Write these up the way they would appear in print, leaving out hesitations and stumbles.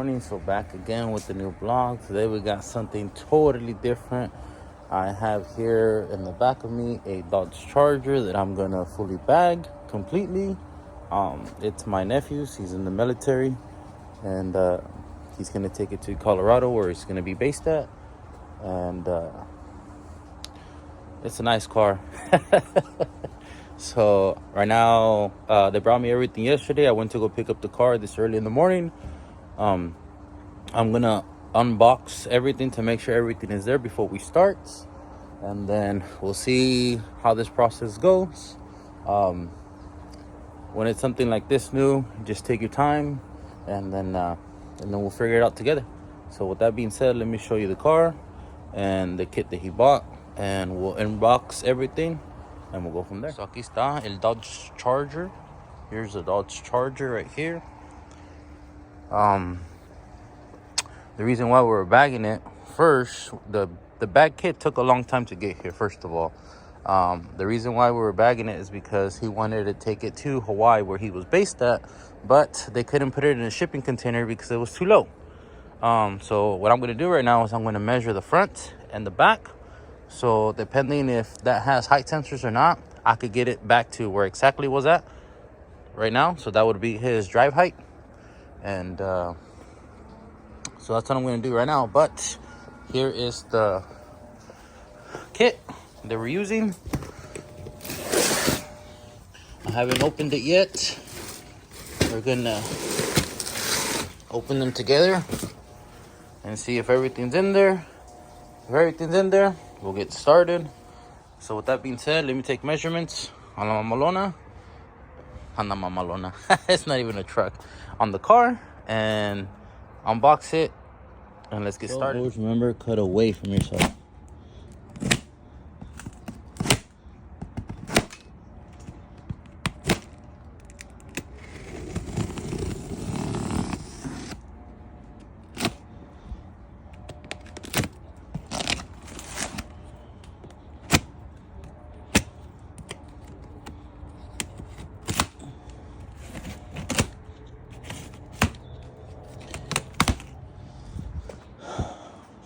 morning. So back again with the new vlog. Today we got something totally different. I have here in the back of me a Dodge Charger that I'm gonna fully bag completely. It's my nephew's. He's in the military, and he's gonna take it to Colorado where he's gonna be based at. And it's a nice car. So right now they brought me everything yesterday. I went to go pick up the car this early in the morning. I'm gonna unbox everything to make sure everything is there before we start, and then we'll see how this process goes. When it's something like this new, just take your time, and then we'll figure it out together. So with that being said, let me show you the car and the kit that he bought, and we'll unbox everything and we'll go from there. So aquí está el Dodge Charger. Here's the Dodge Charger right here. The reason why we were bagging it first, the bag kit took a long time to get here. First of all, the reason why we were bagging it is because he wanted to take it to Hawaii where he was based at, but they couldn't put it in a shipping container because it was too low. So what I'm going to do right now is I'm going to measure the front and the back. So depending if that has height sensors or not, I could get it back to where exactly was at right now. So that would be his drive height. And so that's what I'm going to do right now. But here is the kit that we're using. I haven't opened it yet. We're going to open them together and see if everything's in there. If everything's in there, we'll get started. So with that being said, let me take measurements on la mamalona. On la mamalona. It's not even a truck. On the car, and unbox it, and let's get started. Always remember, cut away from yourself.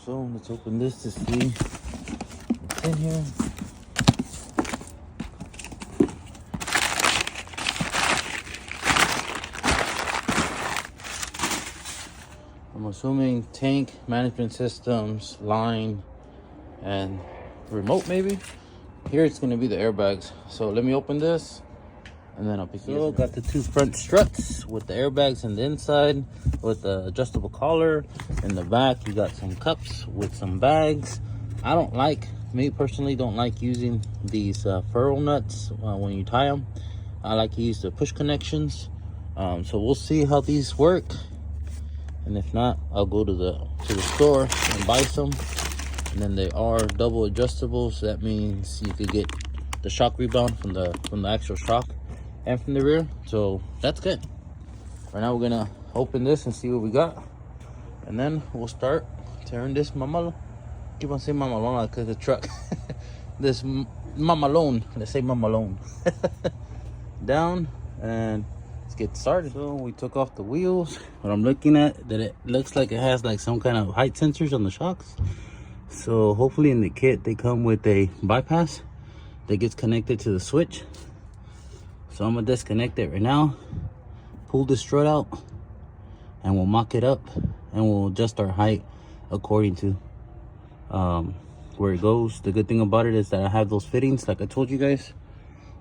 So let's open this to see what's in here. I'm assuming tank, management systems, line, and remote maybe. Here it's going to be the airbags. So let me open this, and then I'll pick it up. Got the two front struts with the airbags on the inside with the adjustable collar. In the back, you got some cups with some bags. Me personally don't like using these ferrule nuts when you tie them. I like to use the push connections. So we'll see how these work. And if not, I'll go to the store and buy some. And then they are double adjustable, so that means you could get the shock rebound from the actual shock and from the rear. So that's good. Right now we're gonna open this and see what we got, and then we'll start tearing this mamalone. Keep on saying mamalone because the truck. This mamalone, let's say mamalone, down, and let's get started. So we took off the wheels. What I'm looking at, that it looks like it has like some kind of height sensors on the shocks. So hopefully in the kit they come with a bypass that gets connected to the switch. So I'm gonna disconnect it right now, pull the strut out, and we'll mock it up, and we'll adjust our height according to where it goes. The good thing about it is that I have those fittings, like I told you guys.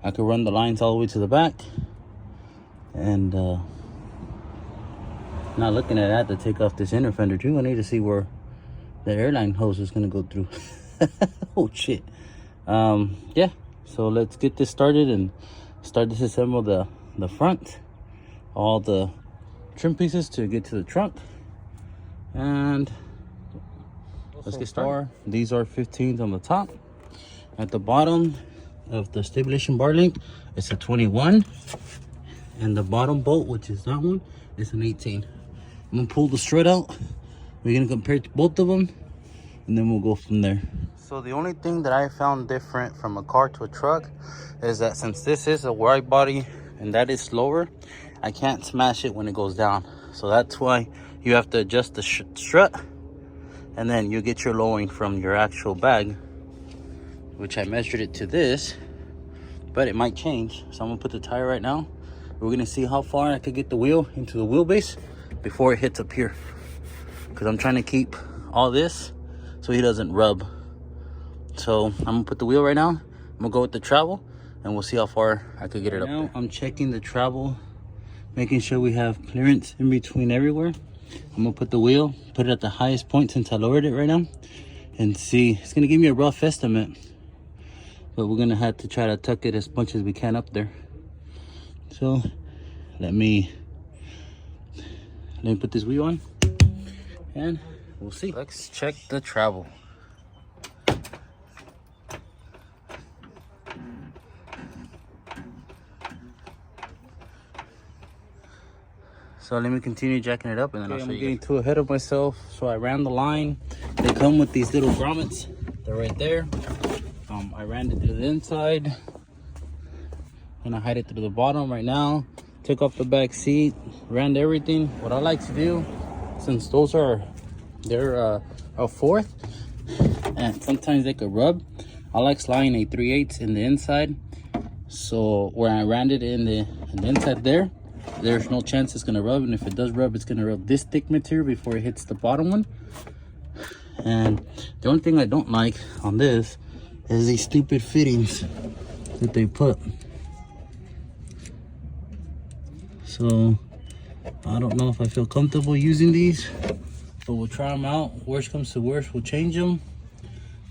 I could run the lines all the way to the back, and not looking at that to take off this inner fender too. I need to see where the airline hose is gonna go through. Oh shit. Yeah, so let's get this started and start disassemble the front, all the trim pieces to get to the trunk, and let's get started. These are 15s on the top. At the bottom of the stabilization bar link, it's a 21, and the bottom bolt, which is that one, is an 18. I'm gonna pull the strut out. We're gonna compare to both of them, and then we'll go from there. So the only thing that I found different from a car to a truck is that since this is a wide body and that is slower, I can't smash it when it goes down. So that's why you have to adjust the strut, and then you get your lowering from your actual bag, which I measured it to this, but it might change. So I'm gonna put the tire right now. We're gonna see how far I could get the wheel into the wheelbase before it hits up here, because I'm trying to keep all this so he doesn't rub. So I'm gonna put the wheel right now. I'm gonna go with the travel, and we'll see how far I could get it up there. I'm checking the travel, making sure we have clearance in between everywhere. I'm gonna put the wheel, put it at the highest point since I lowered it right now, and see. It's gonna give me a rough estimate, but we're gonna have to try to tuck it as much as we can up there. So let me put this wheel on, and we'll see. Let's check the travel. So let me continue jacking it up, and then I'll show you. I'm getting too ahead of myself, so I ran the line. They come with these little grommets. They're right there. I ran it through the inside, and I hide it through the bottom right now. Took off the back seat, ran everything. What I like to do, since those are, they're a fourth, and sometimes they could rub, I like sliding a 3/8 in the inside. So where I ran it in the inside there, there's no chance it's gonna rub, and if it does rub, it's gonna rub this thick material before it hits the bottom one. And the only thing I don't like on this is these stupid fittings that they put. So I don't know if I feel comfortable using these, but we'll try them out. Worst comes to worst, we'll change them.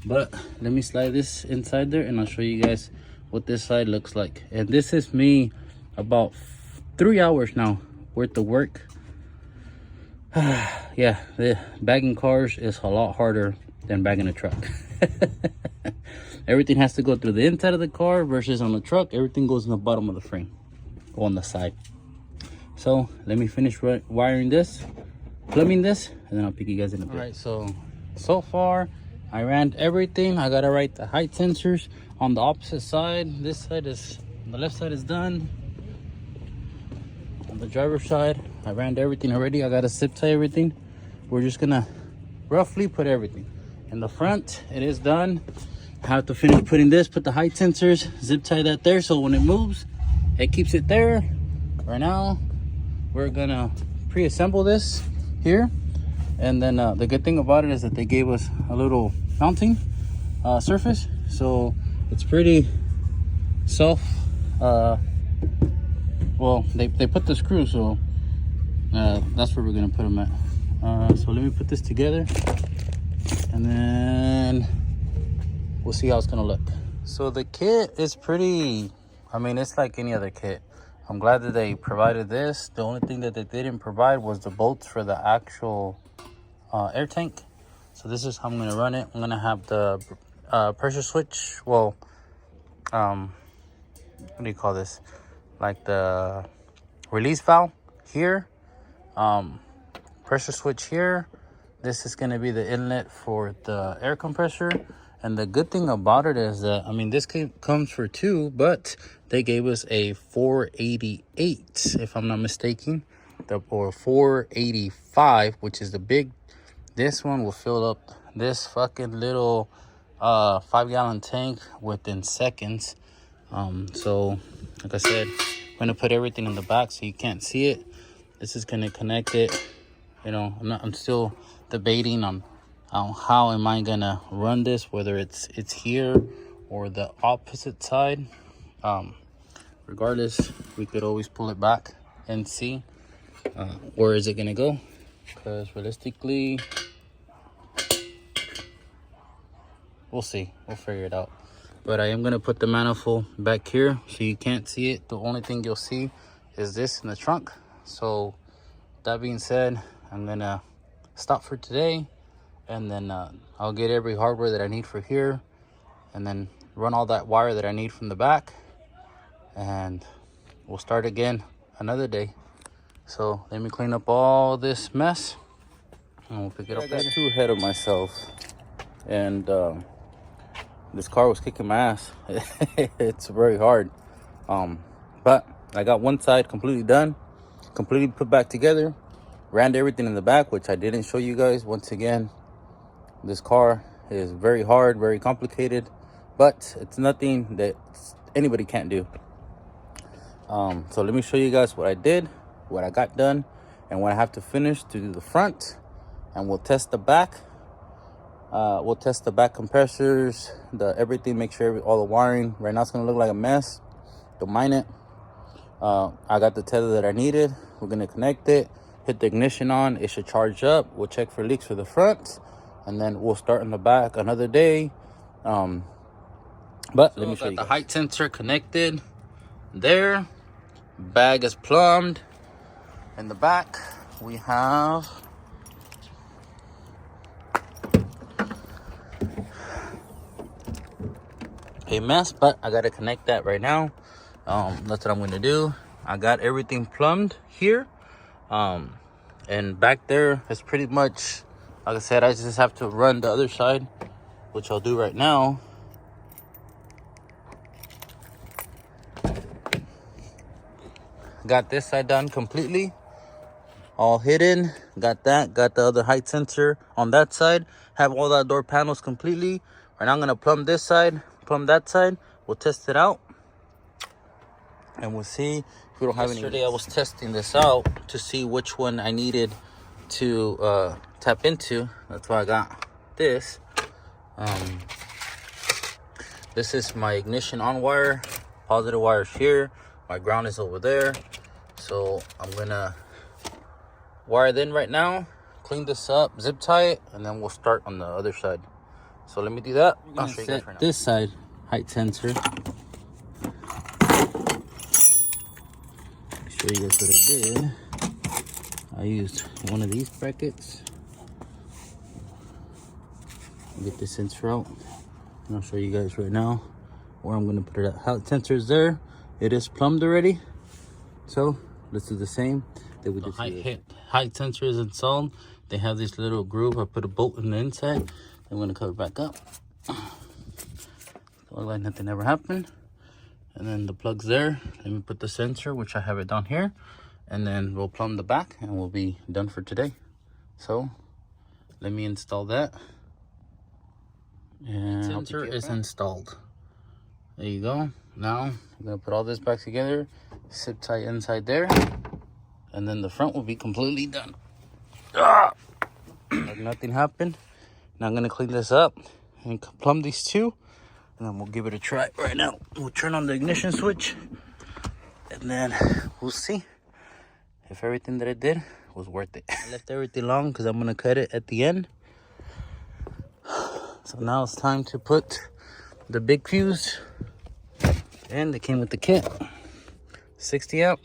But let me slide this inside there, and I'll show you guys what this side looks like. And this is me about 3 hours now worth of work. Yeah, the bagging cars is a lot harder than bagging a truck. Everything has to go through the inside of the car, versus on the truck, everything goes in the bottom of the frame, on the side. So let me finish wiring this, plumbing this, and then I'll pick you guys in a bit. All right, so far I ran everything. I gotta write the height sensors on the opposite side. This side is, the left side is done. On the driver's side, I ran everything already. I gotta zip tie everything. We're just gonna roughly put everything in the front. It is done. I have to finish putting this, put the height sensors, zip tie that there, so when it moves, it keeps it there. Right now, we're gonna pre-assemble this here, and then the good thing about it is that they gave us a little mounting surface, so it's pretty well, they put the screw, so that's where we're gonna put them at. So let me put this together, and then we'll see how it's gonna look. So the kit is pretty, I mean, it's like any other kit. I'm glad that they provided this. The only thing that they didn't provide was the bolts for the actual air tank. So this is how I'm gonna run it. I'm gonna have the pressure switch, well, what do you call this? Like the release valve here, pressure switch here. This is going to be the inlet for the air compressor. And the good thing about it is that, I mean, this comes for 2, but they gave us a 488, if I'm not mistaken, or 485, which is the big. This one will fill up this fucking little 5-gallon tank within seconds. So like I said, I'm gonna put everything in the back so you can't see it. This is gonna connect it. You know, I'm still debating on how am I gonna run this, whether it's here or the opposite side. Regardless, we could always pull it back and see where is it gonna go, because realistically, we'll see, we'll figure it out. But I am going to put the manifold back here so you can't see it. The only thing you'll see is this in the trunk. So that being said, I'm going to stop for today. And then I'll get every hardware that I need for here. And then run all that wire that I need from the back. And we'll start again another day. So let me clean up all this mess, and we'll pick it up later. I got too ahead of myself. And this car was kicking my ass. It's very hard, but I got one side completely done, completely put back together, ran everything in the back, which I didn't show you guys. Once again, this car is very hard, very complicated, but it's nothing that anybody can't do. So let me show you guys what I did, what I got done, and what I have to finish to do the front, and we'll test the back. We'll test the back compressors, everything, make sure all the wiring. Right now it's gonna look like a mess. Don't mind it. I got the tether that I needed. We're gonna connect it, hit the ignition on. It should charge up. We'll check for leaks for the front, and then we'll start in the back another day. But let me show you. The height sensor connected there. Bag is plumbed. In the back, we have a mess, but I gotta connect that right now. That's what I'm gonna do. I got everything plumbed here, and back there is pretty much, like I said, I just have to run the other side, which I'll do right now. Got this side done completely, all hidden. Got that, got the other height sensor on that side. Have all the door panels completely. Right now I'm gonna plumb this side, plumb that side. We'll test it out, and we'll see if we don't have any. Yesterday I was testing this out to see which one I needed to tap into. That's why I got this. This is my ignition on wire. Positive wire's here. My ground is over there. So I'm gonna wire it in right now, clean this up, zip tie it, and then we'll start on the other side. So let me do that. I'll show you guys right now. This side height sensor. Show you guys what I did. I used one of these brackets. Get the sensor out, and I'll show you guys right now where I'm gonna put it at. Height sensor is there. It is plumbed already. So let's do the same that we did. Height sensor is installed. They have this little groove. I put a bolt in the inside. I'm gonna cover it back up. Look like nothing ever happened. And then the plug's there. Let me put the sensor, which I have it down here, and then we'll plumb the back and we'll be done for today. So let me install that. And the sensor is installed. There you go. Now I'm gonna put all this back together, zip tie inside there, and then the front will be completely done. Like nothing happened. Now I'm gonna clean this up and plumb these two, and then we'll give it a try right now. We'll turn on the ignition switch, and then we'll see if everything that I did was worth it. I left everything long because I'm gonna cut it at the end. So now it's time to put the big fuse. And they came with the kit, 60 amp.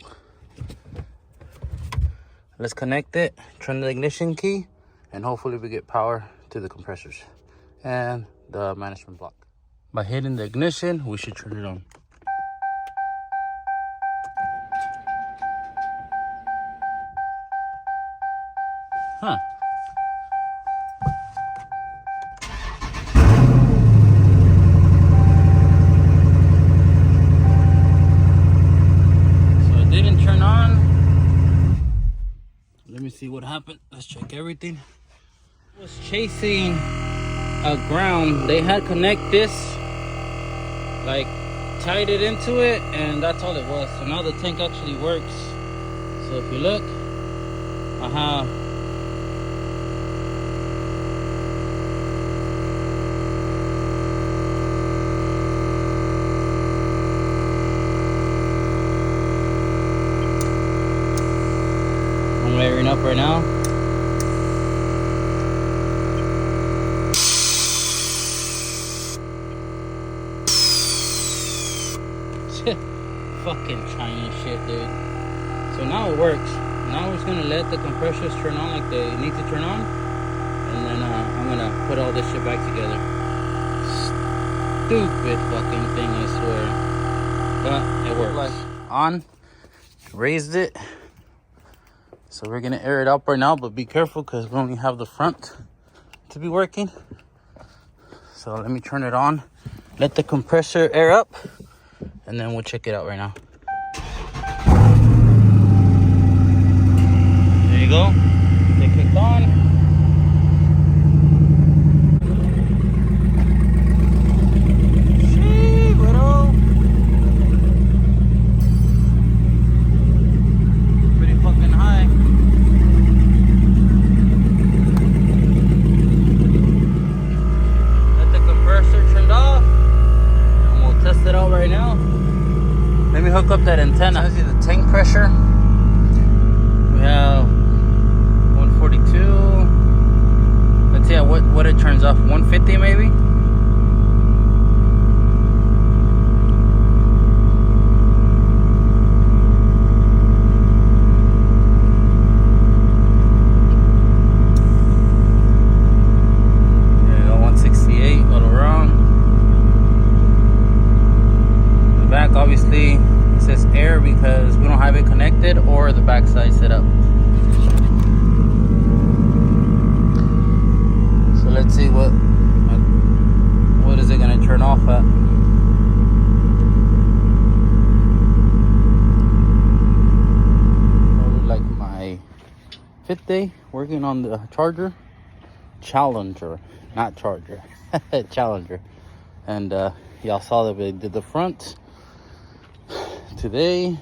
Let's connect it, turn the ignition key, and hopefully we get power to the compressors and the management block. By hitting the ignition, we should turn it on. Huh. See what happened. Let's check everything. I was chasing a ground. They had connect this, like tied it into it, and that's all it was. So now the tank actually works. So if you look, I have layering up right now. Fucking Chinese shit, dude. So now it works. Now we're just gonna let the compressors turn on like they need to turn on, and then I'm gonna put all this shit back together. Stupid fucking thing, I swear. But it works. Like on, raised it. So we're gonna air it up right now, but be careful because we only have the front to be working. So let me turn it on, let the compressor air up, and then we'll check it out right now. There you go. hooked on. Shit, bro. Pretty fucking high. Let the compressor turned off. And we'll test it out right now. Let me hook up that antenna. Tells you the tank pressure. We have 142. Let's see what it turns off. 150 maybe. There you go, 168. Go around. The back obviously it says air because we don't have it connected or the backside set up. So let's see what is it gonna turn off at. Probably like my 5th day working on the charger. Challenger, not Charger. Challenger. And y'all saw that we did the front. Today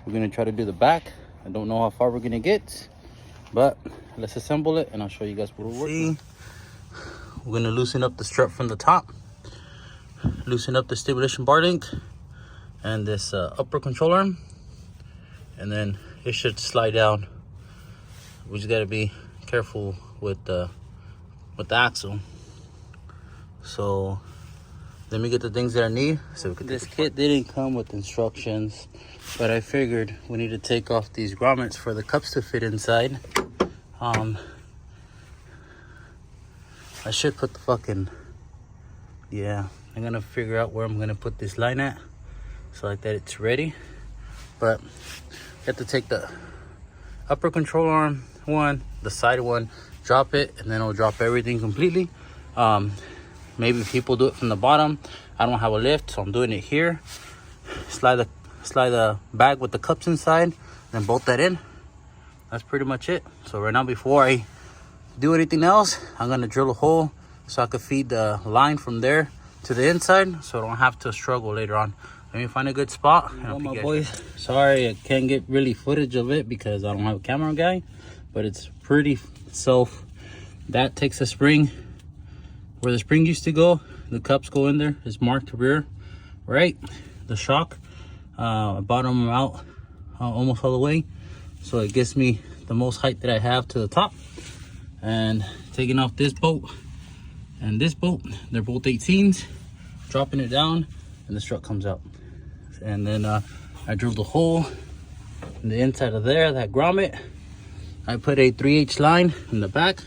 we're gonna try to do the back. I don't know how far we're gonna get, but let's assemble it and I'll show you guys what we're working on. We're gonna loosen up the strut from the top, loosen up the stabilization bar link and this upper control arm, and then it should slide down. We just gotta be careful with the axle. So let me get the things that I need so we can. This kit didn't come with instructions, but I figured we need to take off these grommets for the cups to fit inside. I should put the fucking, yeah, I'm gonna figure out where I'm gonna put this line at so like that it's ready. But you have to take the upper control arm one, the side one, drop it, and then it'll drop everything completely. Maybe people do it from the bottom. I don't have a lift, so I'm doing it here. Slide the bag with the cups inside, then bolt that in. That's pretty much it. So right now, before I do anything else, I'm gonna drill a hole so I could feed the line from there to the inside, so I don't have to struggle later on. Let me find a good spot. Oh my boys, sorry I can't get really footage of it because I don't have a camera guy, but it's pretty self. That takes a spring. Where the spring used to go, the cups go in there. It's marked rear, right? The shock, I bottom them out almost all the way, so it gets me the most height that I have to the top. And taking off this bolt and this bolt, they're both 18s, dropping it down, and the strut comes out. And then I drilled a hole in the inside of there, that grommet. I put a 3/8 line in the back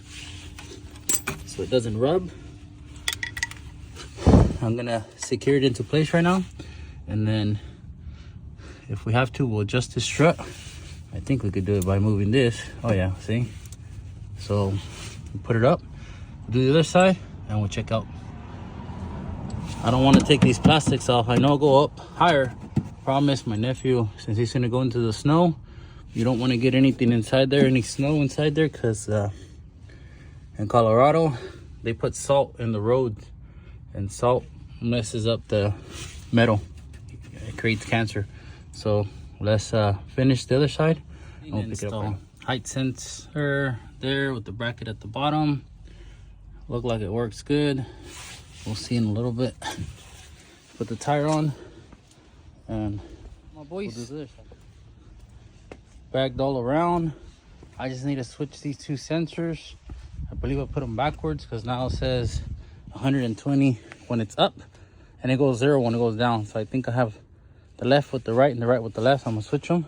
so it doesn't rub. I'm gonna secure it into place right now, and then if we have to, we'll adjust this strut. I think we could do it by moving this. Oh yeah, see? So we'll put it up, we'll do the other side, and we'll check out. I don't want to take these plastics off. I know I'll go up higher. Promise my nephew, since he's gonna go into the snow, you don't want to get anything inside there, any snow inside there, because in Colorado they put salt in the road, and salt messes up the metal. It creates cancer. So let's finish the other side. I'll pick it up right. Height sensor there with the bracket at the bottom. Look like it works good. We'll see in a little bit. Put the tire on, and my boys, we'll do this. Bagged all around. I just need to switch these two sensors. I believe I put them backwards because now it says 120 when it's up, and it goes 0 when it goes down. So I think I have the left with the right and the right with the left. So I'm gonna switch them.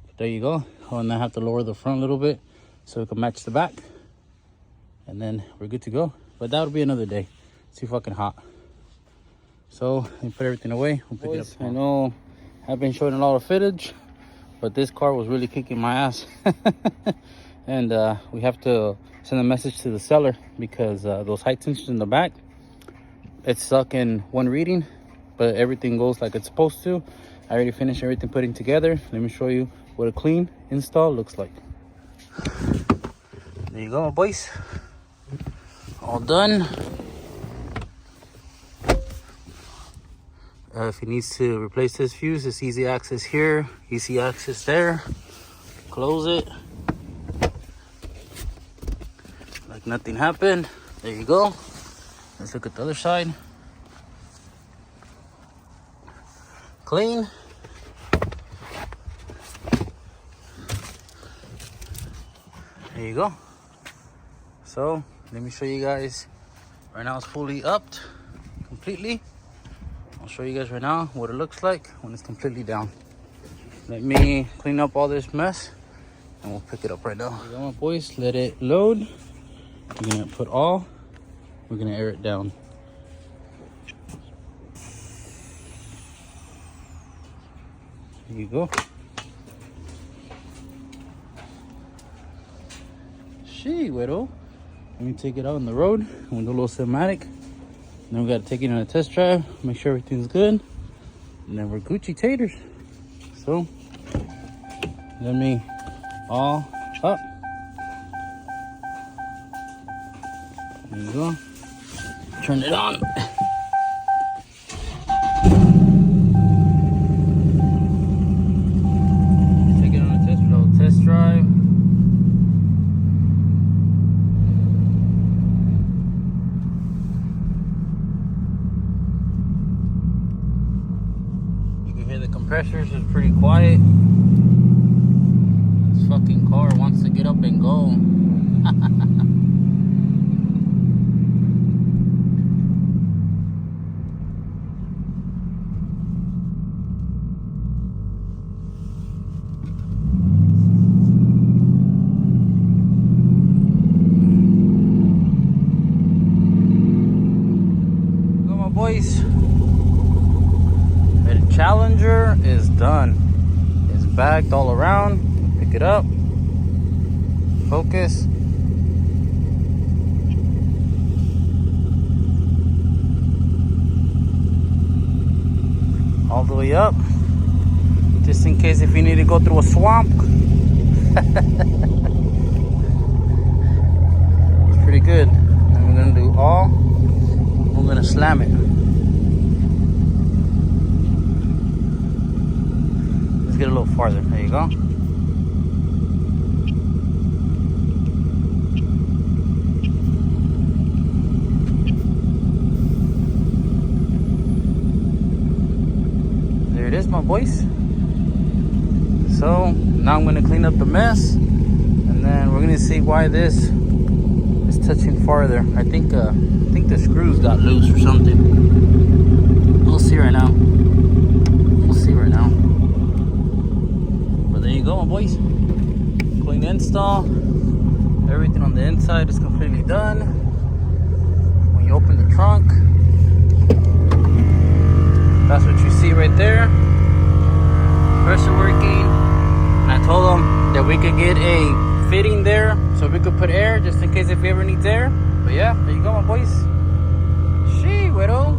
But there you go. Oh, and I have to lower the front a little bit so it can match the back, and then we're good to go. But that'll be another day. It's too fucking hot. So let me put everything away. We'll pick it up tomorrow. I know I've been showing a lot of footage, but this car was really kicking my ass. And we have to send a message to the seller because those height sensors in the back, it's stuck in one reading, but everything goes like it's supposed to. I already finished everything putting together. Let me show you what a clean install looks like. There you go, my boys. All done. If he needs to replace this fuse, it's easy access here, easy access there. Close it. Like nothing happened. There you go. Let's look at the other side. Clean. There you go. So let me show you guys. Right now it's fully upped completely. I'll show you guys right now what it looks like when it's completely down. Let me clean up all this mess and we'll pick it up right now. There you go, my boys. Let it load. We're gonna put all. We're gonna air it down. There you go. She widow. Let me take it out on the road. We'll do a little cinematic. Then we gotta take it on a test drive, make sure everything's good, and then we're Gucci taters. So let me all up. There you go. Turn it on. Take it on a test drive. The compressors is pretty quiet. This fucking car wants to get up and go. Go, my boys. Challenger is done. It's bagged all around. Pick it up. Focus. All the way up. Just in case if you need to go through a swamp. It's pretty good. And we're gonna do all. We're gonna slam it. Get a little farther. There you go. There it is, my boys. So now I'm going to clean up the mess, and then we're going to see why this is touching farther. I think the screws got loose or something. We'll see right now. We'll see right now. There you go, my boys. Clean install. Everything on the inside is completely done. When you open the trunk, that's what you see right there. Pressure working. And I told them that we could get a fitting there so we could put air just in case if we ever need air. But yeah, there you go, my boys. She widow.